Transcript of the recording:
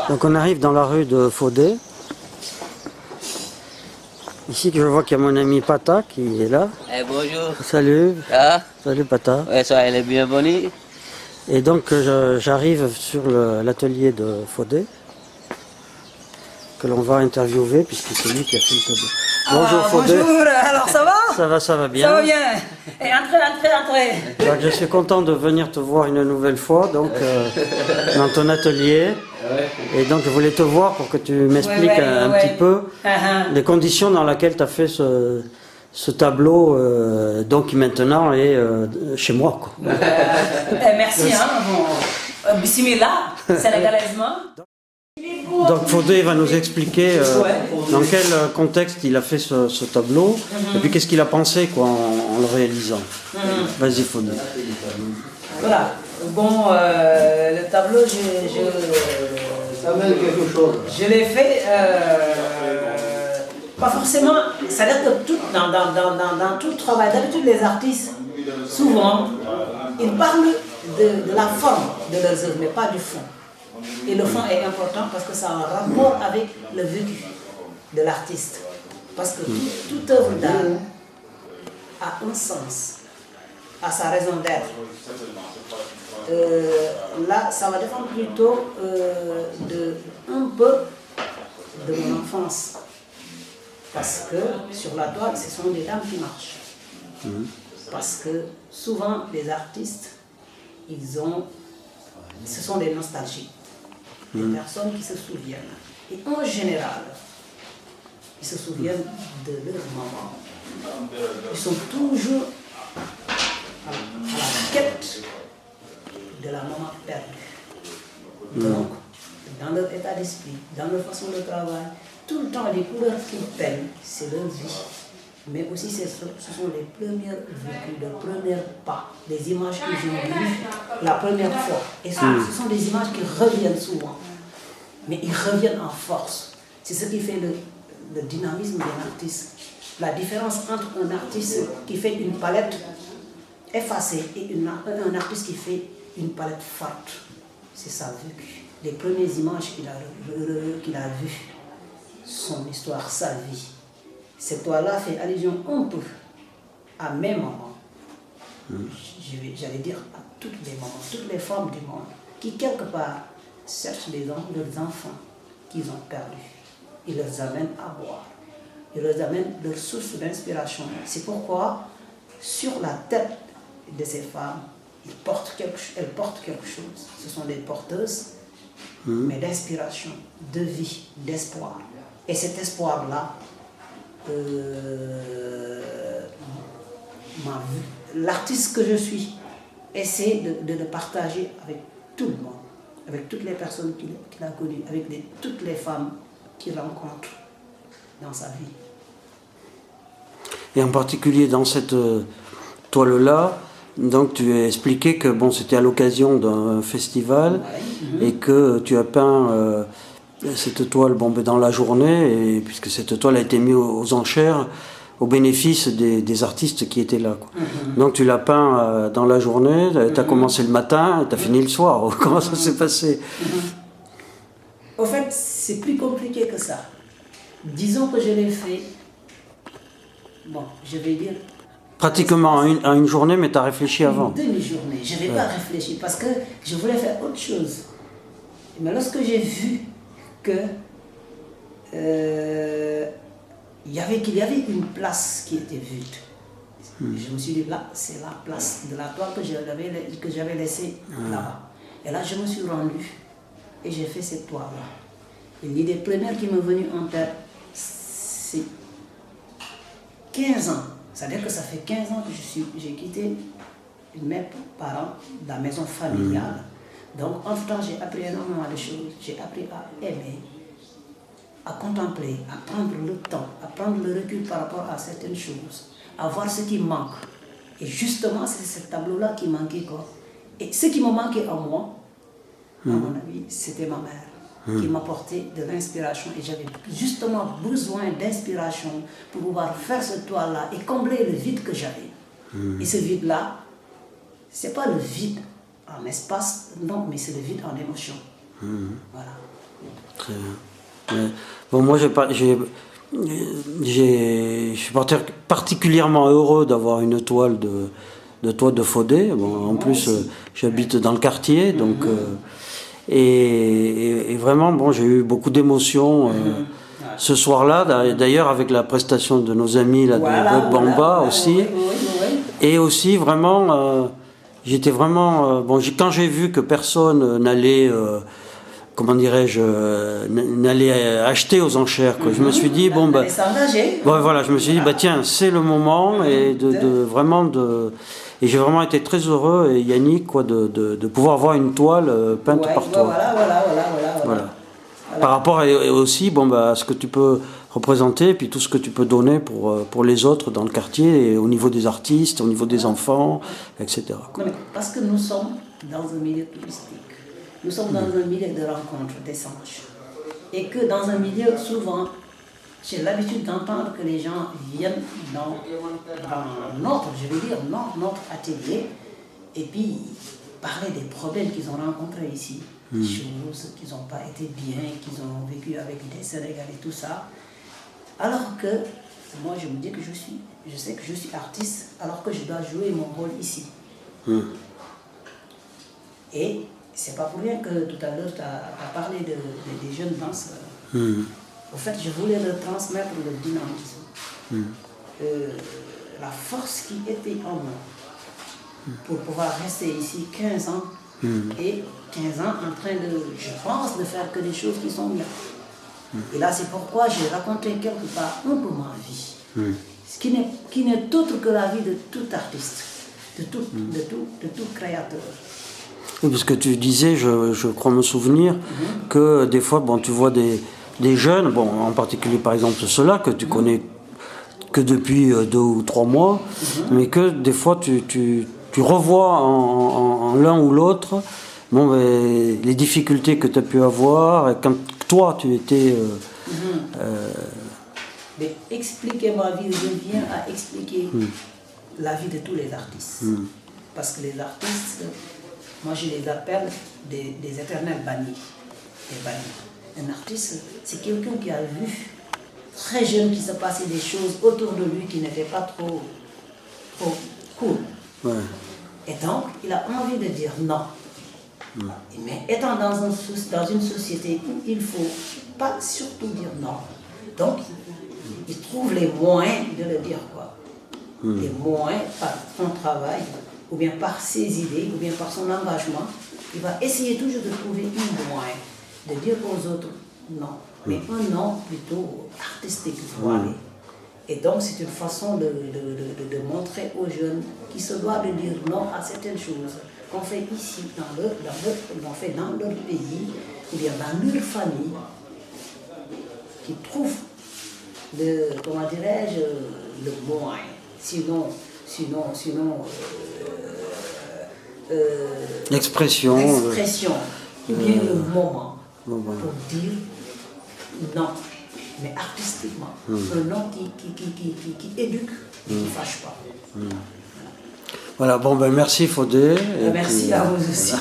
Donc on arrive dans la rue de Faudé. Ici je vois qu'il y a mon ami Pata qui est là. Bonjour. Salut. Ah, Salut Pata. ouais, soyez les bienvenus. Et donc j'arrive sur l'atelier de Faudé, que l'on va interviewer puisque c'est lui qui a fait le tableau. Bonjour Faudé. Bonjour, alors ça va? Ça va bien. Ça va bien. Et entrez. Donc, je suis content de venir te voir une nouvelle fois donc, dans ton atelier. Et donc je voulais te voir pour que tu m'expliques un petit peu les conditions dans lesquelles tu as fait ce tableau donc, qui maintenant est chez moi. Quoi. Merci. Bon, bismillah, sénégalaisement. Donc Faudé va nous expliquer dans quel contexte il a fait ce tableau et puis qu'est-ce qu'il a pensé quoi, en le réalisant. Vas-y Faudé. Voilà. Bon, le tableau, je l'ai fait pas forcément. C'est-à-dire que dans tout le travail, d'habitude les artistes, souvent, ils parlent de la forme de leurs œuvres, mais pas du fond. Et le fond est important parce que ça a un rapport avec le vécu de l'artiste. Parce que toute œuvre d'art a un sens, a sa raison d'être. Là, ça va dépendre plutôt un peu de mon enfance. Parce que sur la toile, ce sont des dames qui marchent. Parce que souvent, les artistes, ce sont des nostalgiques. Des personnes qui se souviennent. Et en général, ils se souviennent de leur maman. Ils sont toujours à la quête de la maman perdue. Donc, dans leur état d'esprit, dans leur façon de travail, tout le temps, les couleurs qu'ils peignent, c'est leur vie. Mais aussi, ce sont les premières vécus, les premiers pas, des images qu'ils ont vues la première fois. Et ce sont des images qui reviennent souvent. Mais ils reviennent en force. C'est ce qui fait le dynamisme d'un artiste. La différence entre un artiste qui fait une palette effacée et un artiste qui fait une palette forte, c'est sa vécu. Les premières images qu'il a vues, son histoire, sa vie. Cette toile-là fait allusion un peu à mes mamans. J'allais dire à toutes les mamans, toutes les femmes du monde, qui quelque part cherchent leurs enfants qu'ils ont perdus. Ils les amènent à boire. Ils les amènent leur source d'inspiration. C'est pourquoi, sur la tête de ces femmes, elles portent quelque chose. Ce sont des porteuses, mais d'inspiration, de vie, d'espoir. Et cet espoir-là, l'artiste que je suis essaie de le partager avec tout le monde, avec toutes les personnes qu'il a connues, avec toutes les femmes qu'il rencontre dans sa vie. Et en particulier dans cette toile-là, donc tu as expliqué que bon, c'était à l'occasion d'un festival et que tu as peint cette toile dans la journée, et puisque cette toile a été mise aux enchères au bénéfice des artistes qui étaient là. Quoi. Donc tu l'as peint dans la journée, tu as commencé le matin et tu as fini le soir. Comment ça s'est passé? Au fait, c'est plus compliqué que ça. Disons que je l'ai fait, bon, je vais dire... Pratiquement à une journée, mais tu as réfléchi avant. Une demi-journée, je n'avais pas réfléchi parce que je voulais faire autre chose. Mais lorsque j'ai vu qu'il y avait une place qui était vide, je me suis dit, là, c'est la place de la toile que j'avais laissée là-bas. Et là, je me suis rendu et j'ai fait cette toile-là. Et l'idée première qui m'est venue en tête, c'est 15 ans. C'est-à-dire que ça fait 15 ans que j'ai quitté mes parents, la maison familiale. Donc, entre-temps, j'ai appris énormément de choses. J'ai appris à aimer, à contempler, à prendre le temps, à prendre le recul par rapport à certaines choses, à voir ce qui manque. Et justement, c'est ce tableau-là qui manquait, quoi. Et ce qui me manquait en moi, à mon avis, c'était ma mère, qui m'apportait de l'inspiration. Et j'avais justement besoin d'inspiration pour pouvoir faire ce toile-là et combler le vide que j'avais. Et ce vide-là, c'est pas le vide en espace, non, mais c'est le vide en émotion. Voilà. Très bien. Ouais. Bon, moi, je suis particulièrement heureux d'avoir une toile de toi de Faudé. Bon, en plus, j'habite dans le quartier, donc et vraiment, bon, j'ai eu beaucoup d'émotions ce soir-là. D'ailleurs, avec la prestation de nos amis là, de Web Bamba aussi, et aussi vraiment, j'étais vraiment bon. Quand j'ai vu que personne n'allait comment dirais-je, n'allait acheter aux enchères. Quoi. Je me suis dit, bon, bah, voilà, je me suis dit, bah, tiens, c'est le moment, et et j'ai vraiment été très heureux, et Yannick, quoi, de pouvoir avoir une toile peinte par toi. Voilà. Par rapport aussi, bon, bah, à ce que tu peux représenter, puis tout ce que tu peux donner pour les autres dans le quartier, et au niveau des artistes, au niveau des enfants, etc. Non, mais parce que nous sommes dans un milieu touristique. Nous sommes dans un milieu de rencontres, d'échanges. Et que dans un milieu, souvent, j'ai l'habitude d'entendre que les gens viennent dans notre, je veux dire, notre atelier, et puis parler des problèmes qu'ils ont rencontrés ici, des choses qui n'ont pas été bien, qu'ils ont vécu avec des Sénégalais et tout ça. Alors que moi, je me dis que je sais que je suis artiste, alors que je dois jouer mon rôle ici. Et c'est pas pour rien que tout à l'heure tu as parlé des jeunes danseurs. Au fait, je voulais leur transmettre le dynamisme, la force qui était en moi pour pouvoir rester ici 15 ans et 15 ans en train de, je pense, de faire que des choses qui sont bien. Et là, c'est pourquoi j'ai raconté quelque part un peu ma vie, ce qui n'est autre que la vie de tout artiste, de tout créateur. Oui, parce que tu disais, je crois me souvenir, que des fois, bon, tu vois des jeunes, bon, en particulier par exemple ceux-là que tu connais que depuis 2 ou 3 mois, mais que des fois tu revois en l'un ou l'autre bon, les difficultés que tu as pu avoir, et quand toi tu étais... Mais expliquer ma vie, je viens à expliquer la vie de tous les artistes. Parce que les artistes, moi je les appelle des éternels bannis. Des bannis. Un artiste, c'est quelqu'un qui a vu très jeune qu'il se passait des choses autour de lui qui n'étaient pas trop cool. Ouais. Et donc, il a envie de dire non. Mais étant dans une société où il ne faut pas surtout dire non, donc il trouve les moyens de le dire quoi. Les moyens par son travail, ou bien par ses idées, ou bien par son engagement, il va essayer toujours de trouver un moyen de dire aux autres non. Mais un non plutôt artistique, voilé. Et donc c'est une façon de montrer aux jeunes qu'ils se doivent de dire non à certaines choses qu'on fait ici, qu'on fait dans leur pays, ou bien dans leur famille, qui trouvent comment dirais-je, le moyen. Sinon l'expression, ou bien le moment pour dire non, mais artistiquement. Un non qui éduque et qui ne fâche pas. Voilà, bon ben merci Faudé. Merci à vous aussi.